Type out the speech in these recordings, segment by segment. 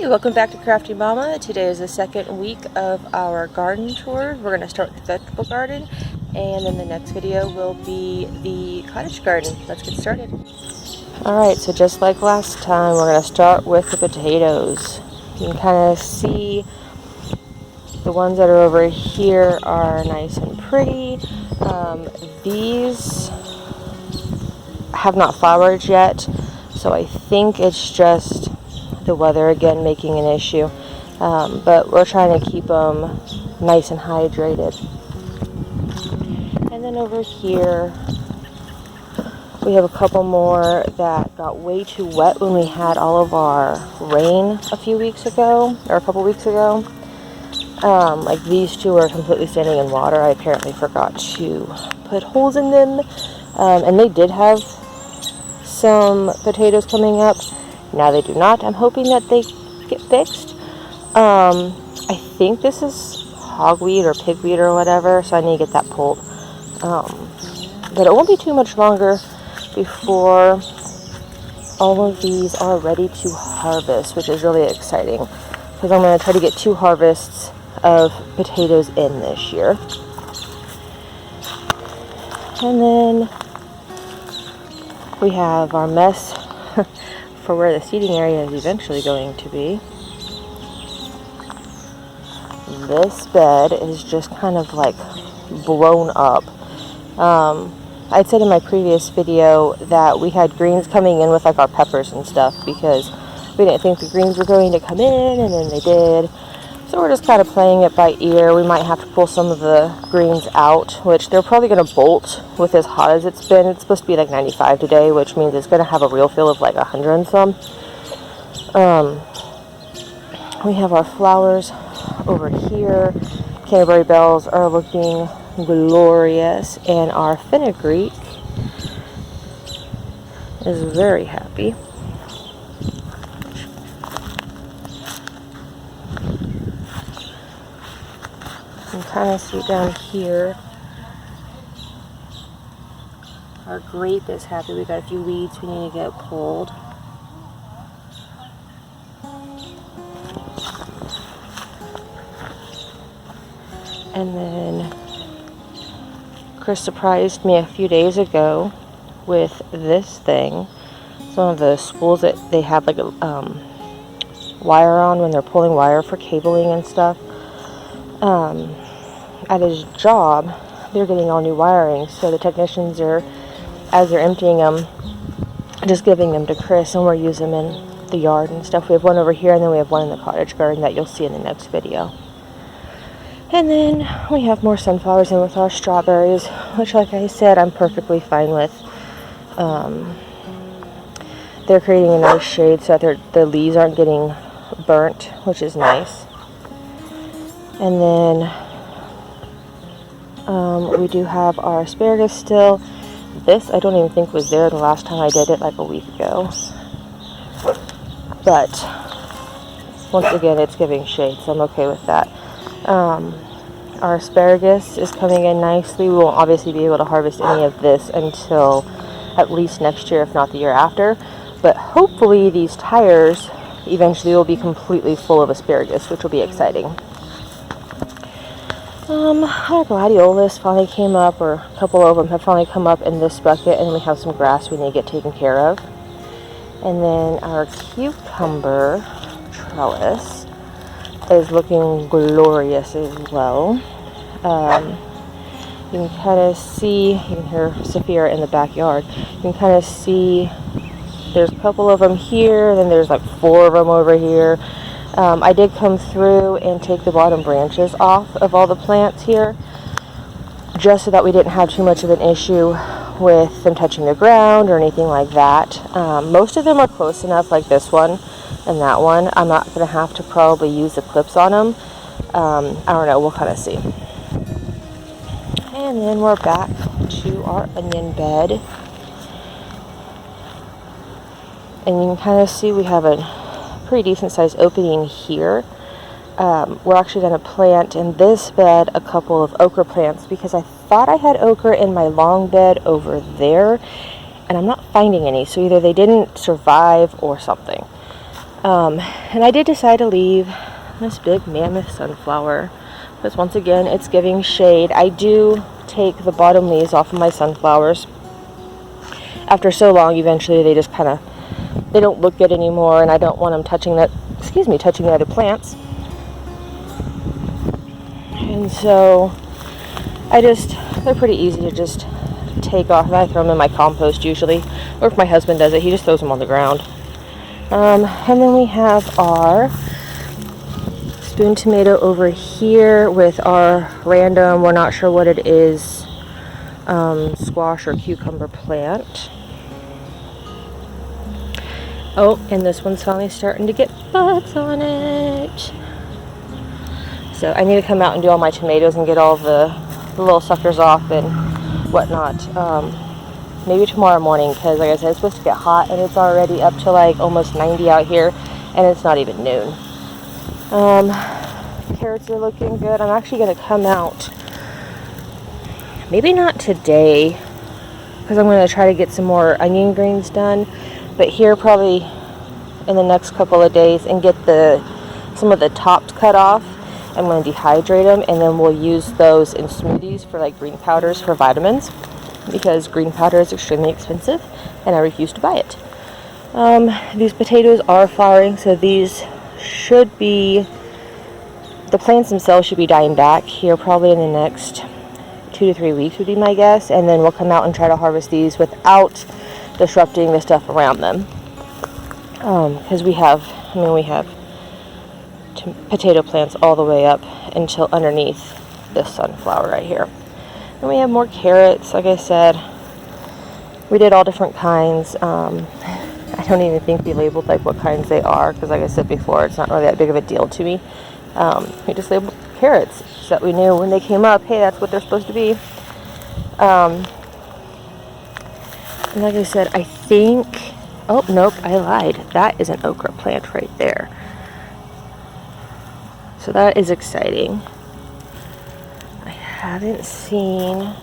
Hey, welcome back to Crafty Mama. Today is the second week of our garden tour. We're going to start with the vegetable garden, and then the next video will be the cottage garden. Let's get started. Alright, so just like last time, we're going to start with the potatoes. You can kind of see the ones that are over here are nice and pretty. These have not flowered yet, so I think it's just the weather again making an issue, but we're trying to keep them nice and hydrated. And then over here we have a couple more that got way too wet when we had all of our rain a few weeks ago, or a couple weeks ago. Like these two are completely standing in water. I apparently forgot to put holes in them, and they did have some potatoes coming up. Now they do not. I'm hoping that they get fixed. I think this is hogweed or pigweed or whatever, so I need to get that pulled. But it won't be too much longer before all of these are ready to harvest, which is really exciting because I'm going to try to get 2 harvests of potatoes in this year. And then we have our mess for where the seating area is eventually going to be. This bed is just kind of like blown up. I'd said in my previous video that we had greens coming in with like our peppers and stuff because we didn't think the greens were going to come in, and then they did. So we're just kind of playing it by ear. We might have to pull some of the greens out, which they're probably going to bolt with as hot as it's been. It's supposed to be like 95 today, which means it's going to have a real feel of like 100 and some. We have our flowers over here. Canterbury bells are looking glorious, and our fenugreek is very happy. You can kind of see down here, our grape is happy. We got a few weeds we need to get pulled. And then Chris surprised me a few days ago with this thing. Some of the spools that they have like a wire on when they're pulling wire for cabling and stuff. At his job, they're getting all new wiring, so the technicians are, as they're emptying them, just giving them to Chris, and we're using them in the yard and stuff. We have one over here, and then we have one in the cottage garden that you'll see in the next video. And then we have more sunflowers in with our strawberries, which, like I said, I'm perfectly fine with. They're creating a nice shade so that the leaves aren't getting burnt, which is nice. And then we do have our asparagus still. This I don't even think was there the last time I did it, like a week ago. But once again, it's giving shade, so I'm okay with that. Our asparagus is coming in nicely. We won't obviously be able to harvest any of this until at least next year, if not the year after. But hopefully these tires eventually will be completely full of asparagus, which will be exciting. Our gladiolus finally came up, or a couple of them have finally come up in this bucket, and we have some grass we need to get taken care of. And then our cucumber trellis is looking glorious as well. You can kind of see, you can hear Sophia in the backyard, you can kind of see there's a couple of them here, then there's like 4 of them over here. I did come through and take the bottom branches off of all the plants here, just so that we didn't have too much of an issue with them touching the ground or anything like that. Most of them are close enough, like this one and that one. I'm not going to have to probably use the clips on them. I don't know, we'll kind of see. And then we're back to our onion bed. And you can kind of see we have a pretty decent sized opening here. We're actually going to plant in this bed a couple of okra plants because I thought I had okra in my long bed over there, and I'm not finding any, so either they didn't survive or something. And I did decide to leave this big mammoth sunflower because once again it's giving shade. I do take the bottom leaves off of my sunflowers. After so long, eventually they just kind of, they don't look good anymore, and I don't want them touching the other plants. And so they're pretty easy to just take off. And I throw them in my compost usually, or if my husband does it, he just throws them on the ground. And then we have our spoon tomato over here with our random, we're not sure what it is, squash or cucumber plant. Oh, and this one's finally starting to get buds on it. So I need to come out and do all my tomatoes and get all the little suckers off and whatnot. Maybe tomorrow morning, because like I said, it's supposed to get hot and it's already up to like almost 90 out here and it's not even noon. Carrots are looking good. I'm actually going to come out, maybe not today, because I'm going to try to get some more onion greens done, but here probably in the next couple of days and get some of the tops cut off. I'm going to dehydrate them, and then we'll use those in smoothies for like green powders for vitamins, because green powder is extremely expensive and I refuse to buy it. These potatoes are flowering, so these should be, the plants themselves should be dying back here probably in the next 2 to 3 weeks would be my guess, and then we'll come out and try to harvest these without disrupting the stuff around them. Because we have potato plants all the way up until underneath this sunflower right here. And we have more carrots. Like I said, we did all different kinds. I don't even think we labeled like what kinds they are, because like I said before, it's not really that big of a deal to me. We just labeled carrots so that we knew when they came up, hey, that's what they're supposed to be. And like I said, I think, oh nope, I lied. That is an okra plant right there. So that is exciting. I haven't seen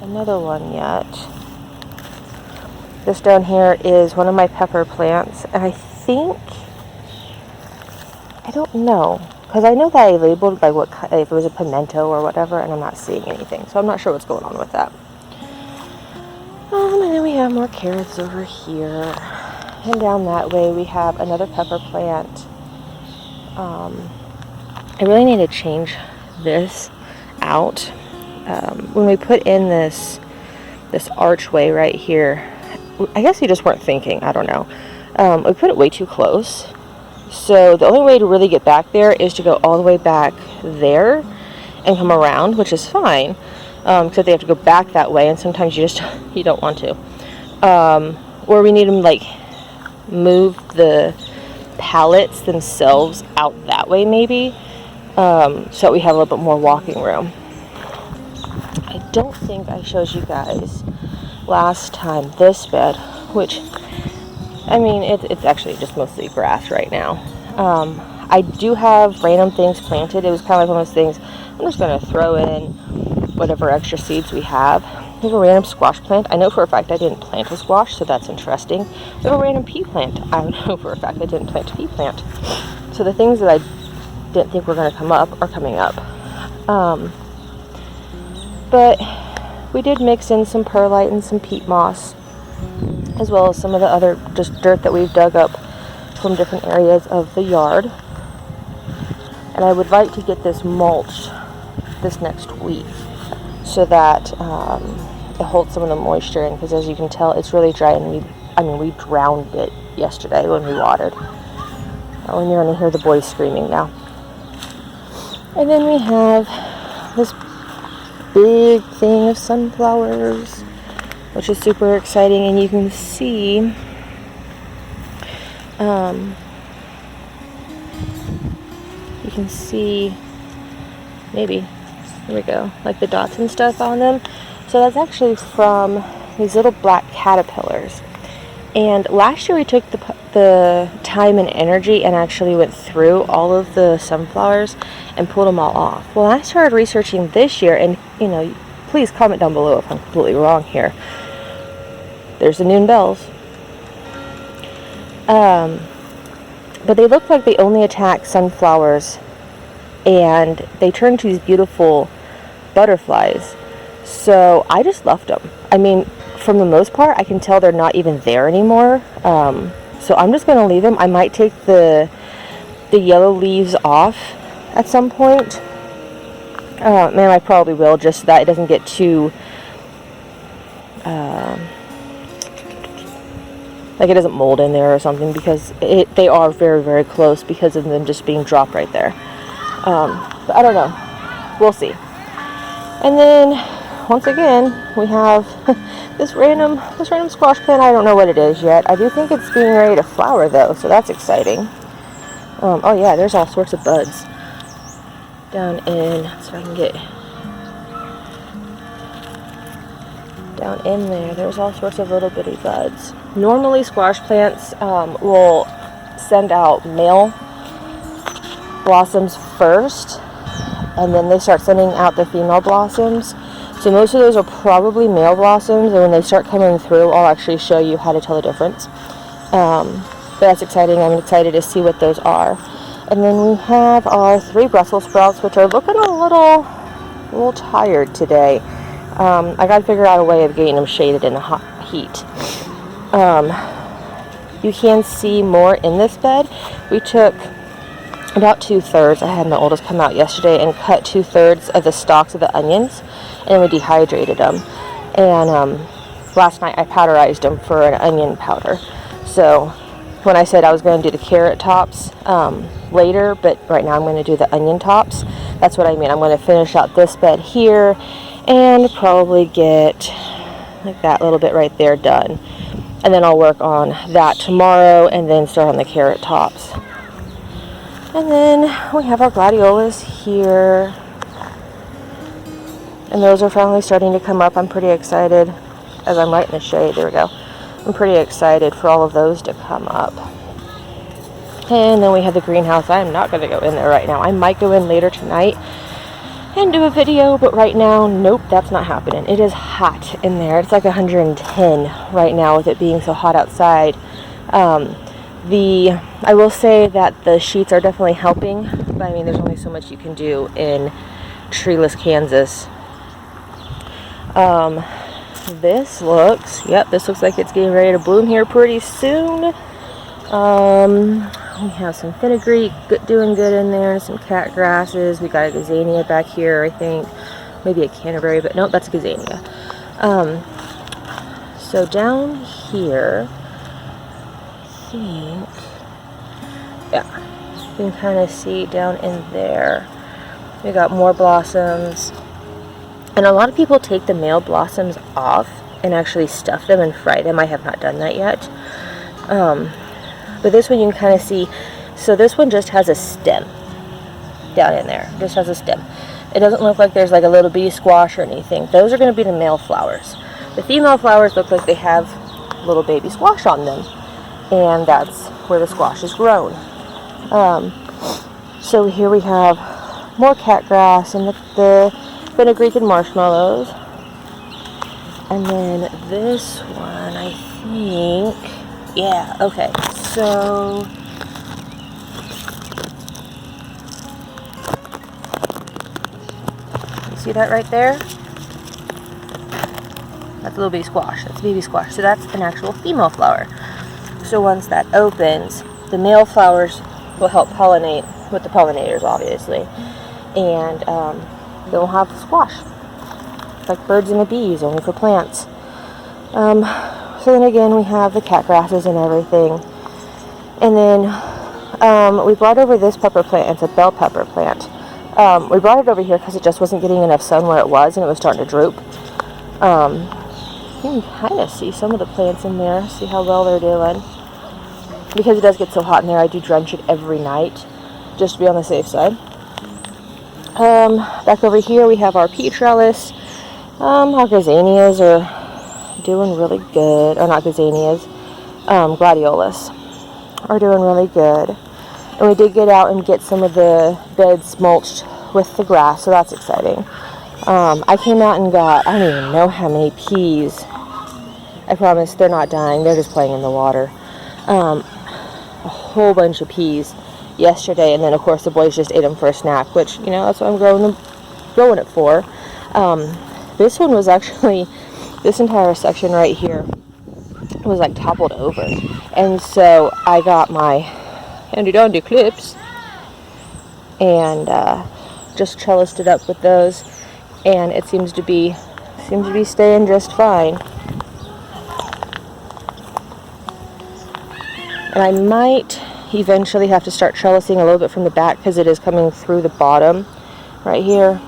another one yet. This down here is one of my pepper plants, and I think, I don't know, because I know that I labeled by what, if it was a pimento or whatever, and I'm not seeing anything, so I'm not sure what's going on with that. And then we have more carrots over here, and down that way we have another pepper plant. I really need to change this out. When we put in this archway right here, I guess we just weren't thinking, I don't know. We put it way too close. So the only way to really get back there is to go all the way back there and come around, which is fine. Except they have to go back that way, and sometimes you don't want to. Or we need to like move the pallets themselves out that way maybe, so we have a little bit more walking room. I don't think I showed you guys last time this bed, which, I mean, it's actually just mostly grass right now. I do have random things planted. It was kind of like one of those things, I'm just going to throw in whatever extra seeds we have. We have a random squash plant. I know for a fact I didn't plant a squash, so that's interesting. We have a random pea plant. I know for a fact I didn't plant a pea plant. So the things that I didn't think were going to come up are coming up. But we did mix in some perlite and some peat moss, as well as some of the other just dirt that we've dug up from different areas of the yard. And I would like to get this mulched this next week so that it holds some of the moisture in, because as you can tell, it's really dry, and we drowned it yesterday when we watered. And you're going to hear the boys screaming now. And then we have this big thing of sunflowers, which is super exciting, and you can see maybe, here we go, like the dots and stuff on them. So that's actually from these little black caterpillars. And last year we took the time and energy and actually went through all of the sunflowers and pulled them all off. Well, I started researching this year, and please comment down below if I'm completely wrong here. There's the noon bells. But they look like they only attack sunflowers, and they turn to these beautiful butterflies. So I just left them. I mean, from the most part, I can tell they're not even there anymore. So I'm just going to leave them. I might take the yellow leaves off at some point. Man, I probably will, just so that it doesn't get too like it doesn't mold in there or something, because they are very, very close because of them just being dropped right there. But I don't know. We'll see. And then once again, we have this random squash plant. I don't know what it is yet. I do think it's getting ready to flower though, so that's exciting. Oh yeah, there's all sorts of buds down in, so I can get down in there. There's all sorts of little bitty buds. Normally squash plants will send out male blossoms first, and then they start sending out the female blossoms. So most of those are probably male blossoms, and when they start coming through, I'll actually show you how to tell the difference. But that's exciting. I'm excited to see what those are. And then we have our 3 Brussels sprouts, which are looking a little tired today. I got to figure out a way of getting them shaded in the hot heat. You can see more in this bed. We took about 2/3. I had my oldest come out yesterday and cut 2/3 of the stalks of the onions, and we dehydrated them. And last night I powderized them for an onion powder. So when I said I was going to do the carrot tops later, but right now I'm going to do the onion tops, that's what I mean. I'm going to finish out this bed here and probably get like that little bit right there done. And then I'll work on that tomorrow and then start on the carrot tops. And then we have our gladiolas here. And those are finally starting to come up. I'm pretty excited. As I'm right in the shade, there we go. I'm pretty excited for all of those to come up. And then we have the greenhouse. I am not going to go in there right now. I might go in later tonight and do a video, but right now, nope, that's not happening. It is hot in there. It's like 110 right now with it being so hot outside. I will say that the sheets are definitely helping, but I mean, there's only so much you can do in treeless Kansas. This looks like it's getting ready to bloom here pretty soon. We have some fenugreek doing good in there, some cat grasses. We got a gazania back here, I think. Maybe a canterbury, but nope, that's a gazania. So down here, I think, yeah, you can kind of see down in there. We got more blossoms. And a lot of people take the male blossoms off and actually stuff them and fry them. I have not done that yet. But this one you can kind of see, so this one just has a stem down in there. Just has a stem. It doesn't look like there's like a little bitty squash or anything. Those are going to be the male flowers. The female flowers look like they have little baby squash on them. And that's where the squash is grown. So here we have more cat grass and the fenugreek and marshmallows. And then this one, I think, yeah, okay, so you see that right there? That's a little baby squash. That's a baby squash. So that's an actual female flower. So once that opens, the male flowers will help pollinate with the pollinators, obviously. And they'll have squash. It's like birds and the bees, only for plants. So then again, we have the cat grasses and everything. And then we brought over this pepper plant. It's a bell pepper plant. We brought it over here because it just wasn't getting enough sun where it was, and it was starting to droop. You can kind of see some of the plants in there. See how well they're doing. Because it does get so hot in there, I do drench it every night, just to be on the safe side. Back over here, we have our pea trellis. Our gazanias are doing really good. Or not gazanias, gladiolas are doing really good. And we did get out and get some of the beds mulched with the grass, so that's exciting. I came out and got, I don't even know how many peas. I promise they're not dying, they're just playing in the water. whole bunch of peas yesterday, and then of course the boys just ate them for a snack, which, you know, that's what I'm growing it for. This one was actually, this entire section right here was like toppled over, and so I got my handy dandy clips and just trellised it up with those, and it seems to be staying just fine. And I might eventually have to start trellising a little bit from the back because it is coming through the bottom right here.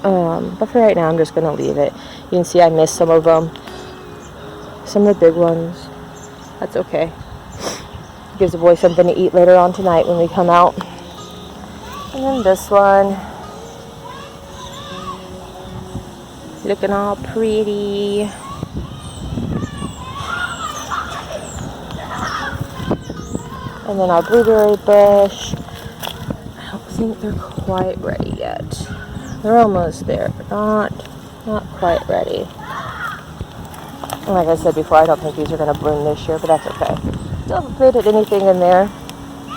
But for right now, I'm just going to leave it. You can see I missed some of them. Some of the big ones. That's okay. Gives the boys something to eat later on tonight when we come out. And then this one. Looking all pretty. And then our blueberry bush. I don't think they're quite ready yet. They're almost there, but not quite ready. And like I said before, I don't think these are going to bloom this year, but that's okay. Still haven't planted anything in there.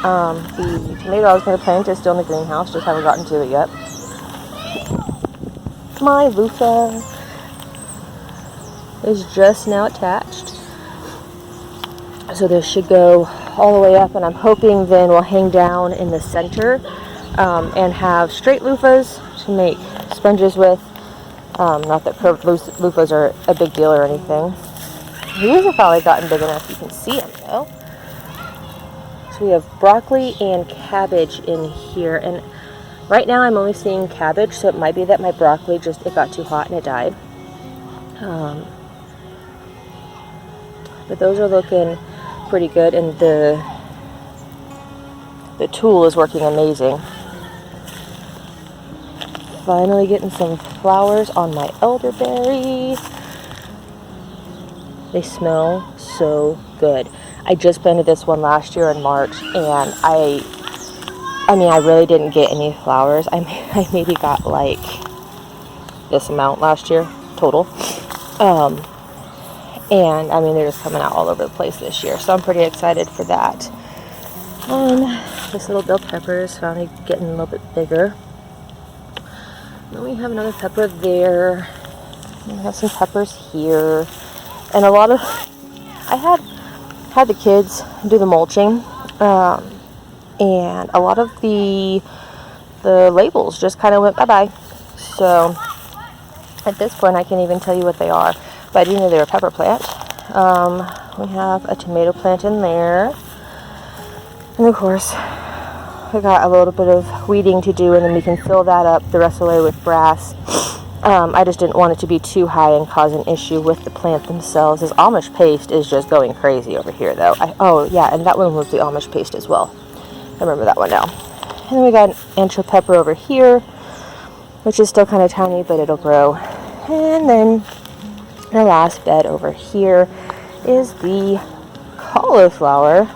The tomato I was going to plant is still in the greenhouse, just haven't gotten to it yet. My loofah is just now attached. So this should go all the way up, and I'm hoping then we'll hang down in the center and have straight loofahs to make sponges with. Not that curved loofahs are a big deal or anything. These have probably gotten big enough you can see them though. So we have broccoli and cabbage in here, and right now I'm only seeing cabbage, so it might be that my broccoli it got too hot and it died. But those are looking pretty good, and the tool is working amazing. Finally getting some flowers on my elderberry. They smell so good. I just planted this one last year in March, and I mean, I really didn't get any flowers. I maybe got like this amount last year total. And I mean, they're just coming out all over the place this year, so I'm pretty excited for that. This little bell pepper is finally getting a little bit bigger. Then we have another pepper there. We have some peppers here, and a lot of I had the kids do the mulching, and a lot of the labels just kind of went bye-bye. So at this point, I can't even tell you what they are. But I do know they're a pepper plant. We have a tomato plant in there. And of course, we got a little bit of weeding to do, and then we can fill that up the rest of the way with grass. I just didn't want it to be too high and cause an issue with the plant themselves. This Amish paste is just going crazy over here, though. Oh, yeah, and that one was the Amish paste as well. I remember that one now. And then we got an ancho pepper over here, which is still kind of tiny, but it'll grow. And then our last bed over here is the cauliflower,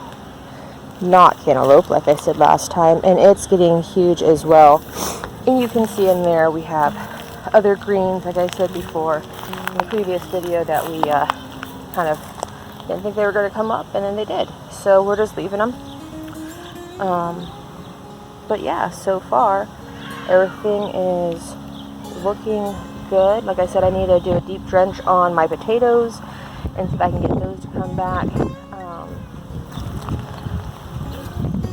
not cantaloupe, like I said last time, and it's getting huge as well. And you can see in there we have other greens, like I said before in the previous video, that we kind of didn't think they were going to come up, and then they did. So we're just leaving them. But yeah, so far everything is looking good. Like I said, I need to do a deep drench on my potatoes and see if I can get those to come back.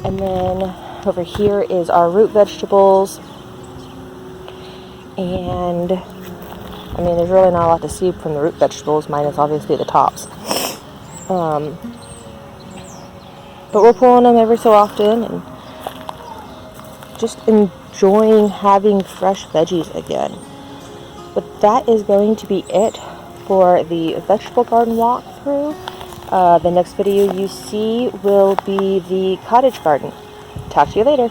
And then over here is our root vegetables. And I mean, there's really not a lot to see from the root vegetables, minus obviously the tops. But we're pulling them every so often and just enjoying having fresh veggies again. But that is going to be it for the vegetable garden walkthrough. The next video you see will be the cottage garden. Talk to you later.